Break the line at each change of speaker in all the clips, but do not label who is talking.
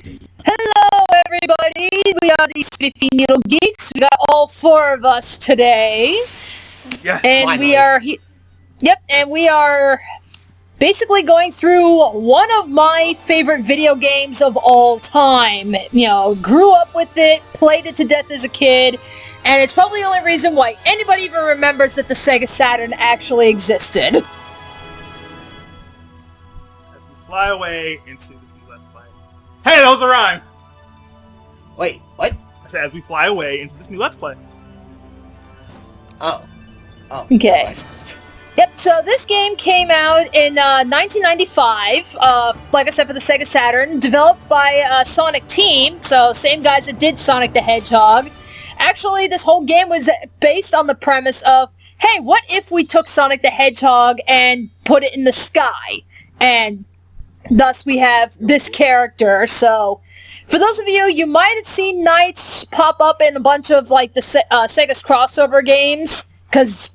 Hello, everybody. We are the SpiffyNeedleGeeks. We got all four of us today.
Yes,
and
finally.
we are basically going through one of my favorite video games of all time. You know, grew up with it, played it to death as a kid, and it's probably the only reason why anybody even remembers that the Sega Saturn actually existed.
As we fly away into this new Let's Play. Hey, that was a rhyme!
Wait, what?
I said as we fly away into this new Let's Play.
Oh.
Okay.
Right.
Yep, so this game came out in 1995, like I said, for the Sega Saturn, developed by Sonic Team, so same guys that did Sonic the Hedgehog. Actually, this whole game was based on the premise of, hey, what if we took Sonic the Hedgehog and put it in the sky? And thus we have this character, so... For those of you, you might have seen NiGHTS pop up in a bunch of, like, the Sega's crossover games, because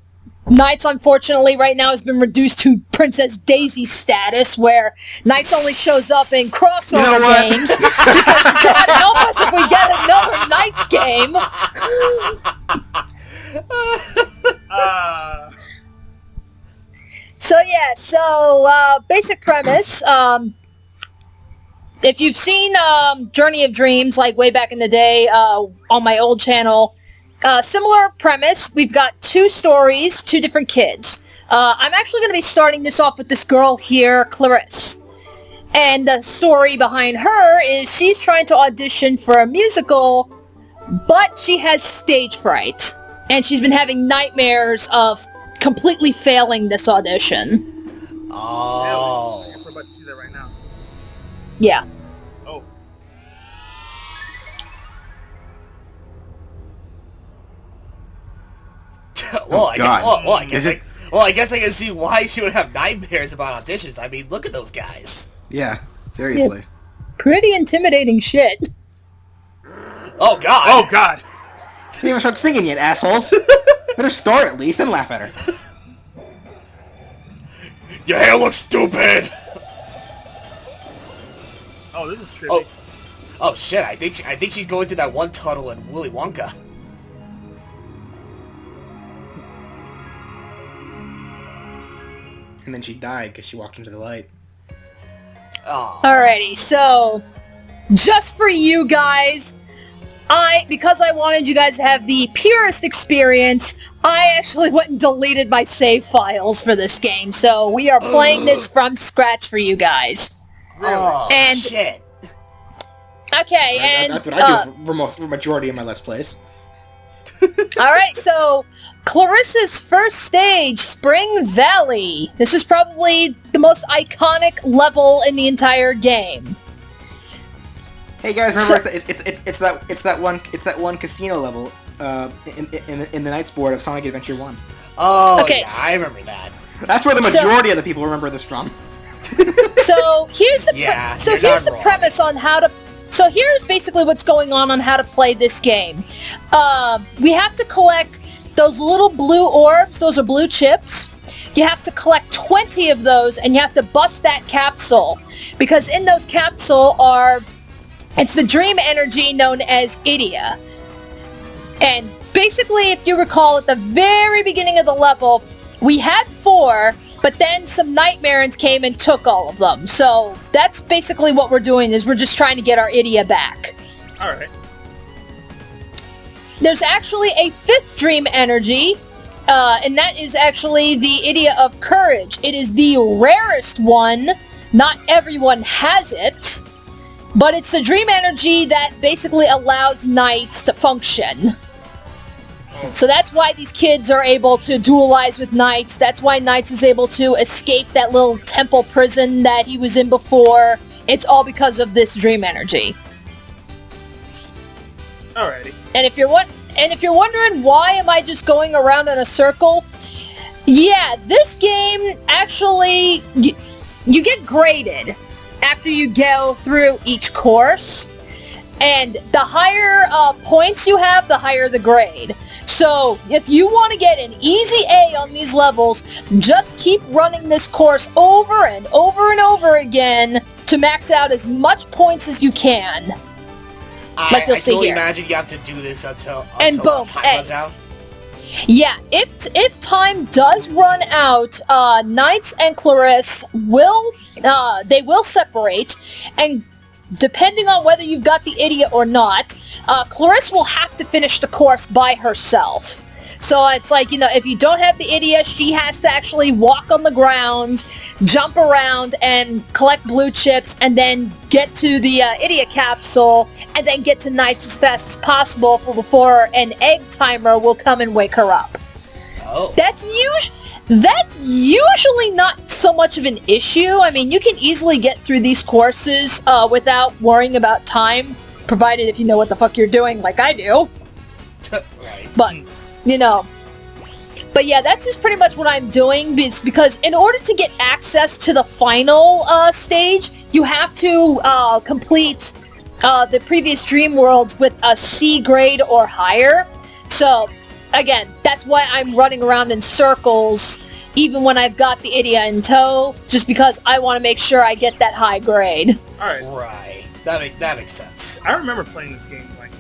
NiGHTS, unfortunately, right now has been reduced to Princess Daisy status, where NiGHTS only shows up in crossover games, because God help us if we get another NiGHTS game! So basic premise, if you've seen Journey of Dreams, like way back in the day on my old channel, similar premise. We've got two stories, two different kids. I'm actually going to be starting this off with this girl here, Clarisse. And the story behind her is she's trying to audition for a musical, but she has stage fright. And she's been having nightmares of completely failing this audition.
Oh.
I guess we're about to see that right now.
Yeah.
Oh.
I guess I can see why she would have nightmares about auditions. I mean, look at those guys.
Yeah, seriously.
Yeah. Pretty intimidating shit.
Oh god.
Oh god. Didn't even start singing yet, assholes. Better start at least and laugh at her.
Your hair looks stupid.
Oh, this is trippy.
Oh shit! I think she's going through that one tunnel in Willy Wonka.
And then she died because she walked into the light.
Oh.
Alrighty, so just for you guys, because I wanted you guys to have the purest experience, I actually went and deleted my save files for this game. So we are playing this from scratch for you guys.
Really? Oh,
and
shit.
Okay, and
that's what I do for majority of my Let's Plays.
Alright, so Clarissa's first stage, Spring Valley. This is probably the most iconic level in the entire game.
Hey guys, remember it's that one casino level in the Knights board of Sonic Adventure 1.
Oh,
okay,
yeah, I remember that.
That's where the majority of the people remember this from.
So here's the premise on how to. So here's basically what's going on how to play this game. We have to collect those little blue orbs. Those are blue chips. You have to collect 20 of those, and you have to bust that capsule, because in those capsule it's the dream energy known as Idia. And basically, if you recall, at the very beginning of the level, we had 4, but then some Nightmares came and took all of them. So that's basically what we're doing, is we're just trying to get our Idia back.
Alright.
There's actually a 5th dream energy, and that is actually the Idia of Courage. It is the rarest one. Not everyone has it. But it's a dream energy that basically allows knights to function. So that's why these kids are able to duelize with knights. That's why NiGHTS is able to escape that little temple prison that he was in before. It's all because of this dream energy.
Alrighty.
And if you're wondering why am I just going around in a circle, yeah, this game actually you get graded after you go through each course, and the higher points you have, the higher the grade. So if you want to get an easy A on these levels, just keep running this course over and over and over again to max out as much points as you can. Like you'll
I
see
totally
here.
imagine you have to do this until
boom,
time
hey.
runs out.
Yeah, if time does run out, Knights and Clarisse will separate, and depending on whether you've got the idiot or not, Clarisse will have to finish the course by herself. So it's like, if you don't have the idiot, she has to actually walk on the ground, jump around, and collect blue chips, and then get to the idiot capsule, and then get to Knights as fast as possible before an egg timer will come and wake her up.
Oh.
That's usually not so much of an issue. I mean, you can easily get through these courses without worrying about time, provided if you know what the fuck you're doing, like I do.
Right.
But, but yeah, that's just pretty much what I'm doing, because in order to get access to the final stage, you have to complete the previous Dream Worlds with a C grade or higher. So, again, that's why I'm running around in circles, even when I've got the idiot in tow, just because I want to make sure I get that high grade.
Alright.
Right. That makes sense.
I remember playing this game, like,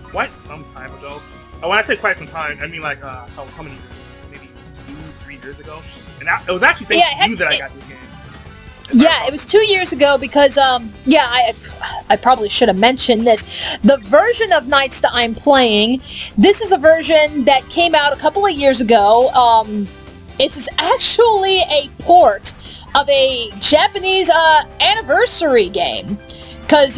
quite some time ago. When I say quite some time, I mean, like, how many years? Maybe 2-3 years ago? And it was actually thanks to you that I got this game.
Yeah, it was 2 years ago because, I probably should have mentioned this. The version of Knights that I'm playing, this is a version that came out a couple of years ago. It's actually a port of a Japanese anniversary game. Because,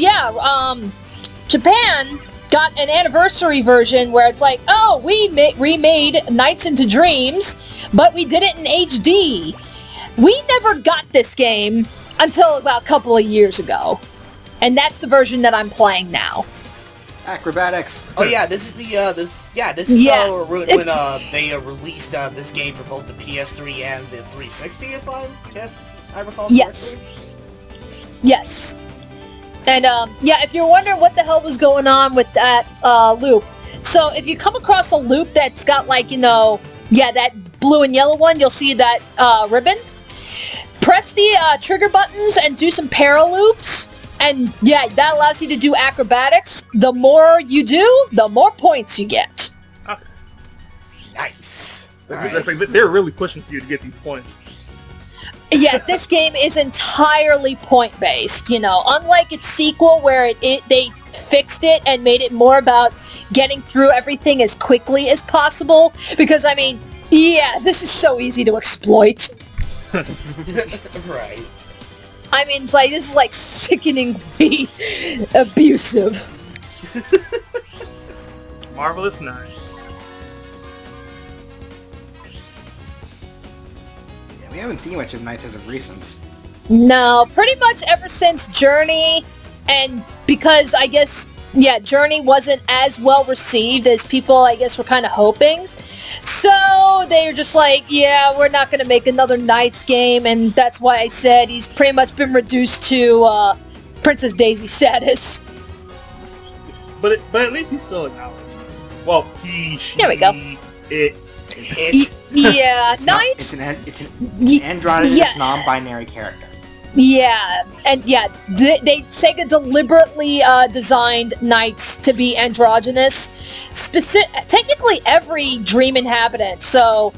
Japan got an anniversary version where it's like, oh, we remade Nights into Dreams, but we did it in HD. We never got this game until about a couple of years ago. And that's the version that I'm playing now.
Acrobatics.
Oh yeah, this is when they released this game for both the PS3 and the 360, if I recall
Yes.
correctly.
Yes. And, if you're wondering what the hell was going on with that loop, so if you come across a loop that's got, like, that blue and yellow one, you'll see that ribbon. Press the trigger buttons and do some paraloops, and, that allows you to do acrobatics. The more you do, the more points you get.
Okay.
Nice.
That's like, they're really pushing for you to get these points.
Yeah, this game is entirely point-based, unlike its sequel where they fixed it and made it more about getting through everything as quickly as possible, because, I mean, this is so easy to exploit.
Right.
I mean, this is like sickeningly abusive.
Marvelous Night.
We haven't seen much of Knights as of recent.
No, pretty much ever since Journey, and because I guess, Journey wasn't as well received as people, I guess, were kind of hoping. So they were just like, we're not going to make another Knights game, and that's why I said he's pretty much been reduced to Princess Daisy status.
But at least he's still acknowledged. Well, he, she,
There we go.
it.
Knights.
It's an androgynous non-binary character.
Yeah, and Sega deliberately designed Knights to be androgynous. Technically every dream inhabitant, so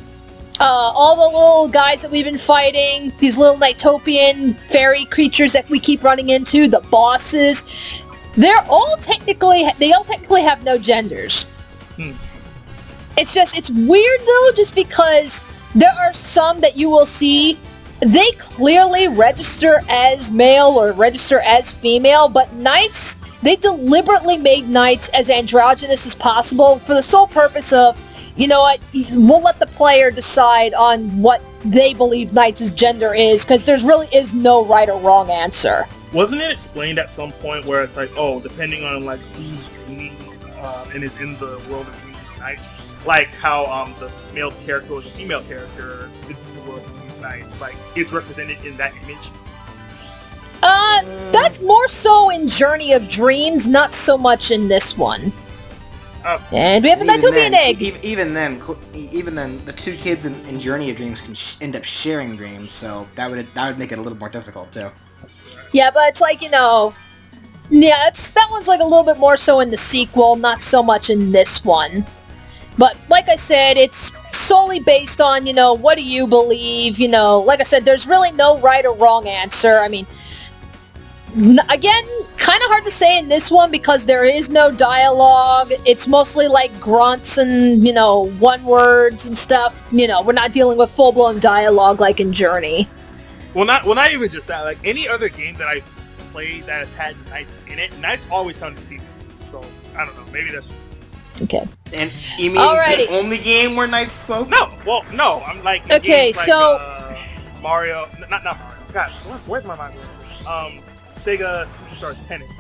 all the little guys that we've been fighting, these little Nightopian fairy creatures that we keep running into, the bosses, they all technically have no genders. It's weird though, just because there are some that you will see, they clearly register as male or register as female, but Knights, they deliberately made Knights as androgynous as possible for the sole purpose of, we'll let the player decide on what they believe Knights' gender is, because there really is no right or wrong answer.
Wasn't it explained at some point where it's like, oh, depending on like who's dreaming and is in the world of dreaming Knights, like how the male character or the female character is the world of dreaming Knights, like it's represented in that image.
That's more so in Journey of Dreams, not so much in this one. And we have a Nightopian egg!
Even then, the two kids in Journey of Dreams can end up sharing dreams, so that would make it a little more difficult, too.
Yeah, but it's like, yeah, that one's like a little bit more so in the sequel, not so much in this one. But like I said, it's solely based on, what do you believe, like I said, there's really no right or wrong answer. I mean, again, kind of hard to say in this one because there is no dialogue. It's mostly like grunts and, one words and stuff. We're not dealing with full-blown dialogue like in Journey.
Well, not even just that. Like, any other game that I played that has had knights in it, knights always sounded female. So, I don't know. Maybe that's...
Okay.
And you mean
Alrighty.
the only game where knights spoke?
No. Well, no. I'm like...
Okay,
games like,
so...
Mario... Not Mario. God, where's my mind going? Sega Superstars Tennis.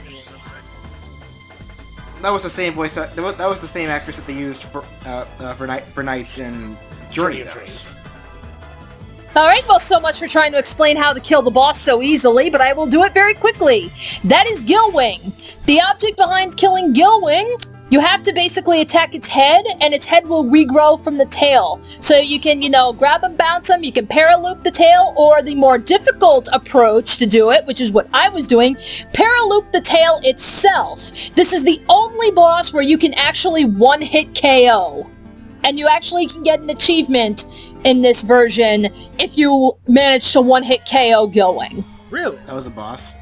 That was the same voice. That was the same actress that they used for Knights in Journey.
Alright, well, so much for trying to explain how to kill the boss so easily, but I will do it very quickly. That is Gilwing. The object behind killing Gilwing, you have to basically attack its head, and its head will regrow from the tail. So you can, grab and bounce him, you can paraloop the tail, or the more difficult approach to do it, which is what I was doing, paraloop the tail itself. This is the only boss where you can actually one-hit KO. And you actually can get an achievement in this version if you manage to one-hit KO Gilwing.
Really?
That was a boss.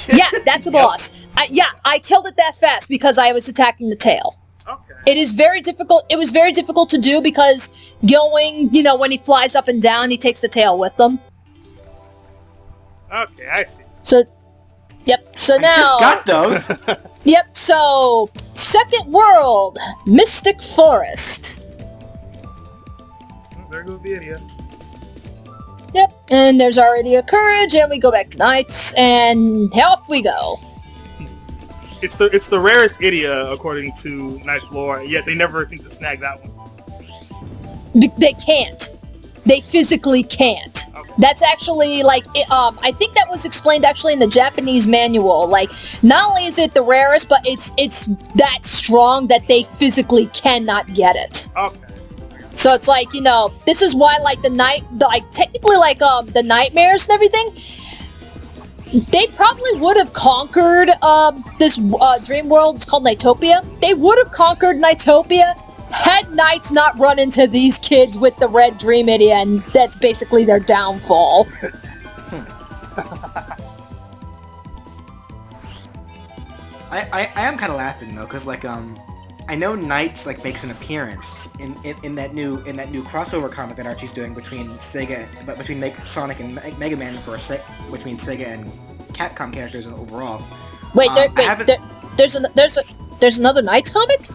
Yeah, that's a boss. I killed it that fast because I was attacking the tail.
Okay.
It is very difficult. It was very difficult to do because Gilwing, when he flies up and down, he takes the tail with him.
Okay, I see.
So, yep. So now...
I just got those.
Yep, so... Second World, Mystic Forest.
There goes the idiot.
Yep, and there's already a courage, and we go back to Knights, and off we go.
It's the rarest idia according to Knight's lore, yet they never think to snag that one.
They can't. They physically can't.
Okay.
That's actually, I think that was explained actually in the Japanese manual. Like, not only is it the rarest, but it's that strong that they physically cannot get it.
Okay.
So it's like, this is why, the nightmares and everything, they probably would have conquered, this, dream world. It's called NiGHTS. They would have conquered NiGHTS had Knights not run into these kids with the red dream idia, and that's basically their downfall.
I am kind of laughing though, cause I know Knights makes an appearance in that new crossover comic that Archie's doing between Sonic and Mega Man between Sega and Capcom characters overall.
Wait, there's another Knights comic?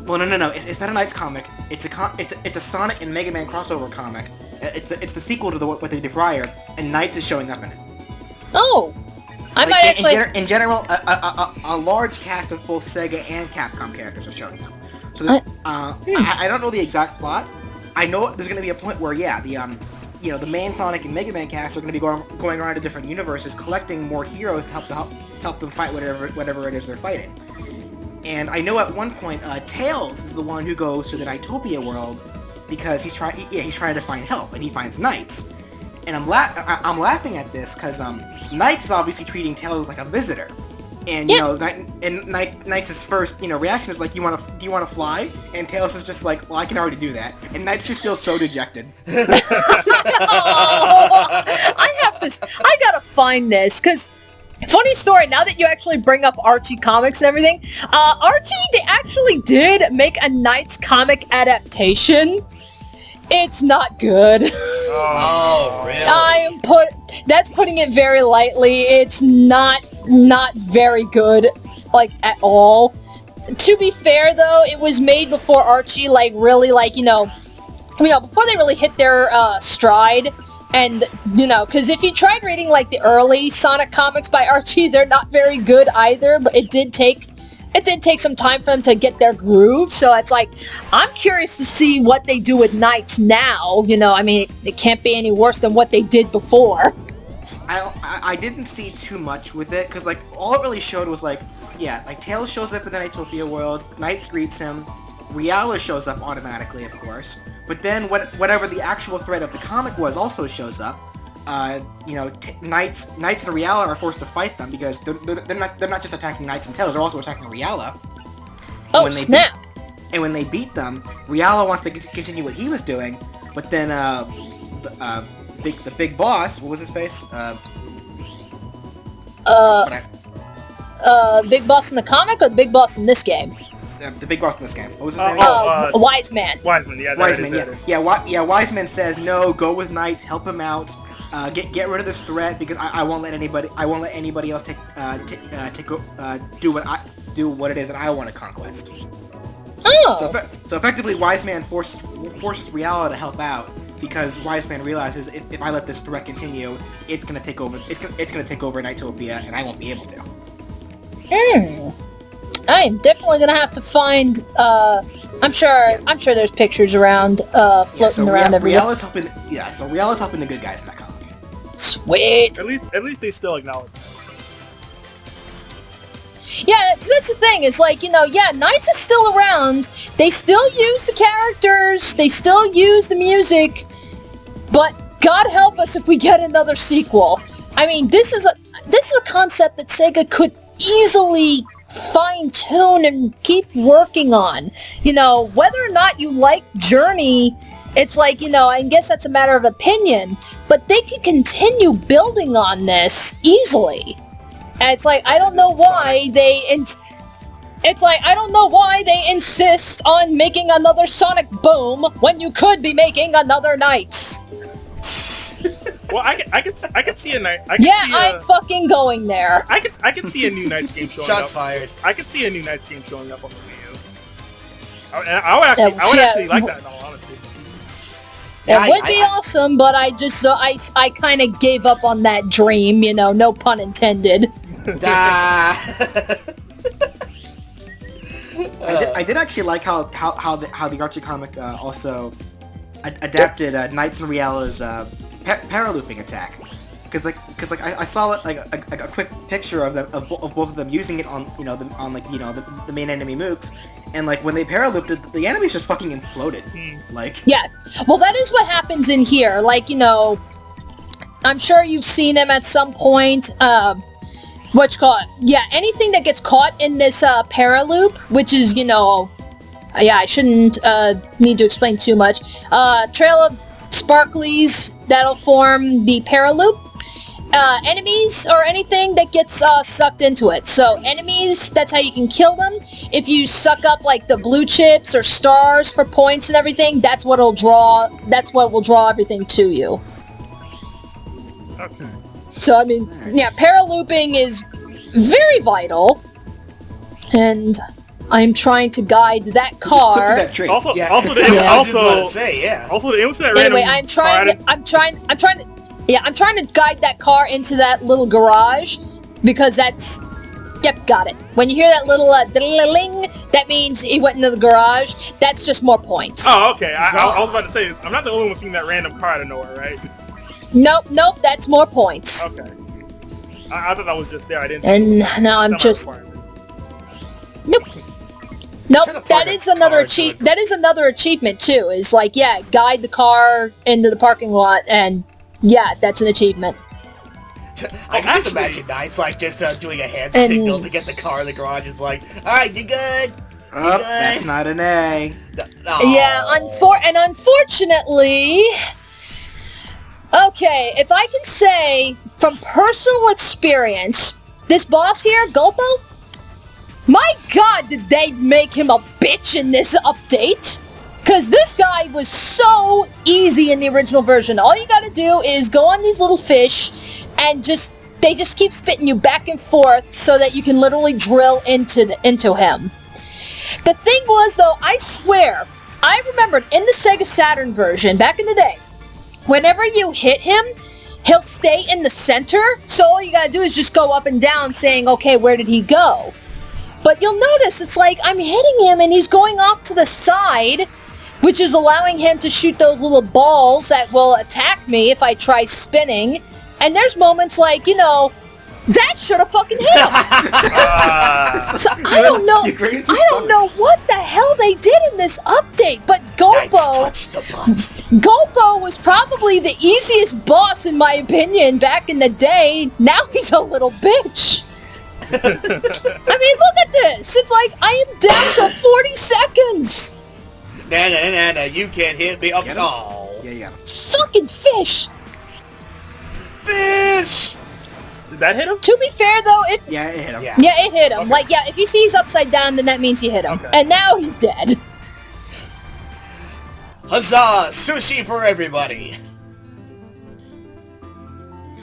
Well, no. It's not a Knights comic. It's a Sonic and Mega Man crossover comic. It's the sequel to what they did prior, and Knights is showing up in it.
Oh. I might actually...
In general, a large cast of both Sega and Capcom characters are showing up. So I don't know the exact plot. I know there's going to be a point where, the main Sonic and Mega Man cast are going to be going around to different universes, collecting more heroes to help them fight whatever it is they're fighting. And I know at one point, Tails is the one who goes to the NiGHTS world because he's trying to find help, and he finds Knights. And I'm laughing at this because Knights is obviously treating Tails like a visitor, and Knights' first reaction is like, do you want to fly? And Tails is just like, well, I can already do that. And Knights just feels so dejected. I gotta find this because. Funny story, now that you actually bring up Archie comics and everything, Archie, they actually did make a Knights comic adaptation. It's not good.
Oh, really?
That's putting it very lightly. It's not very good, at all. To be fair, though, it was made before Archie, really, before they really hit their, stride. And, because if you tried reading, the early Sonic comics by Archie, they're not very good either, but it did take some time for them to get their groove, so it's I'm curious to see what they do with Knights now, it can't be any worse than what they did before.
I didn't see too much with it, because, all it really showed was, Tails shows up in the NiGHTS world, Knights greets him, Riala shows up automatically, of course, but then whatever the actual thread of the comic was also shows up, Knights and Riala are forced to fight them because they're not just attacking Knights and Tails, they're also attacking Riala.
Oh, snap!
And when they beat them, Riala wants to continue what he was doing, but then the big boss, what was his face?
Big boss in the comic or the big boss in this game?
The big boss in this game. What was his name?
Wise Man.
Wiseman, yeah.
Wiseman says no. Go with Knights. Help him out. Get rid of this threat because I won't let anybody else do what it is that I want to conquest.
Oh.
So effectively, Wiseman forces Riala to help out because Wiseman realizes if I let this threat continue, it's gonna take over. It's gonna take over Nightopia, and I won't be able to.
I'm definitely gonna have to find. I'm sure there's pictures around, floating around everywhere.
Riala's helping. Yeah, so Riala's helping the good guys in that comic.
Sweet.
At least they still acknowledge that.
Yeah, 'cause that's the thing. It's like, Knights is still around. They still use the characters. They still use the music. But God help us if we get another sequel. I mean, this is a concept that Sega could easily fine-tune and keep working on. Whether or not you like Journey, it's like, I guess that's a matter of opinion. But they can continue building on this easily. And it's like, I don't know why they insist on making another Sonic Boom when you could be making another Knights.
Well, I could see a Knight.
I'm fucking going there.
I could see a new Knights game showing up.
Shots fired.
I could see a new Knights game showing up on the Wii U. I would actually like that in all honesty.
It would be awesome, but I kind of gave up on that dream, no pun intended.
I did actually like how the Archie comic also adapted Knights and Riala's paralooping attack, because I saw a quick picture of both of them using it on the main enemy mooks, and when they paralooped, the enemies just fucking imploded.
Yeah, well, that is what happens in here. I'm sure you've seen them at some point. Yeah, anything that gets caught in this paraloop, which is, I shouldn't need to explain too much. Trail of sparklies that'll form the paraloop. Enemies or anything that gets sucked into it. So enemies, that's how you can kill them. If you suck up the blue chips or stars for points and everything, that's what will draw everything to you.
Okay.
So, I mean, yeah, paralooping is very vital, and I'm trying to guide that car.
That tree.
Also,
Yeah.
also the
Anyway, I'm trying to guide that car into that little garage, because that's... Yep, got it. When you hear that little ding, that means he went into the garage. That's just more points.
Oh, okay. I was about to say, I'm not the only one seeing that random car out of nowhere, right?
Nope, that's more points.
Okay. I thought that was just there. I didn't.
And now I'm just... Nope, that is another achievement too. Is guide the car into the parking lot, and yeah, that's an achievement.
I can just imagine Knights just doing a hand signal to get the car in the garage. It's like, alright, you good?
Oh, that's not an A.
Yeah, unfortunately... Okay, if I can say, from personal experience, this boss here, Gulpo, my god, did they make him a bitch in this update? Because this guy was so easy in the original version. All you gotta do is go on these little fish, and they just keep spitting you back and forth so that you can literally drill into him. The thing was, though, I swear, I remembered in the Sega Saturn version, back in the day, whenever you hit him, he'll stay in the center, so all you gotta do is just go up and down saying, okay, where did he go? But you'll notice, it's like, I'm hitting him and he's going off to the side, which is allowing him to shoot those little balls that will attack me if I try spinning. And there's moments that should have fucking hit him. So I I don't know. I don't know what the hell they did in this update, but Golbo was probably the easiest boss in my opinion back in the day. Now he's a little bitch. I mean, look at this. It's like I am down to 40 seconds.
Nah, you can't hit me up at all.
Yeah, you got him.
Fucking fish.
Fish!
Did that hit him?
To be fair, though, if...
Yeah, it hit him.
Yeah, it hit him. Okay. Like, yeah, if you see he's upside down, then that means you hit him. Okay. And now he's dead.
Huzzah! Sushi for everybody!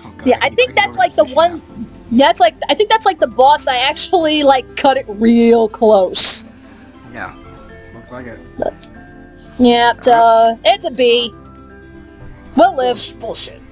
Oh, God,
yeah, I think that's like the one... Yeah, it's like... I think that's like the boss I actually, like, cut it real close.
Yeah, looks like it.
Yeah, it's a B. We'll live.
Bullshit.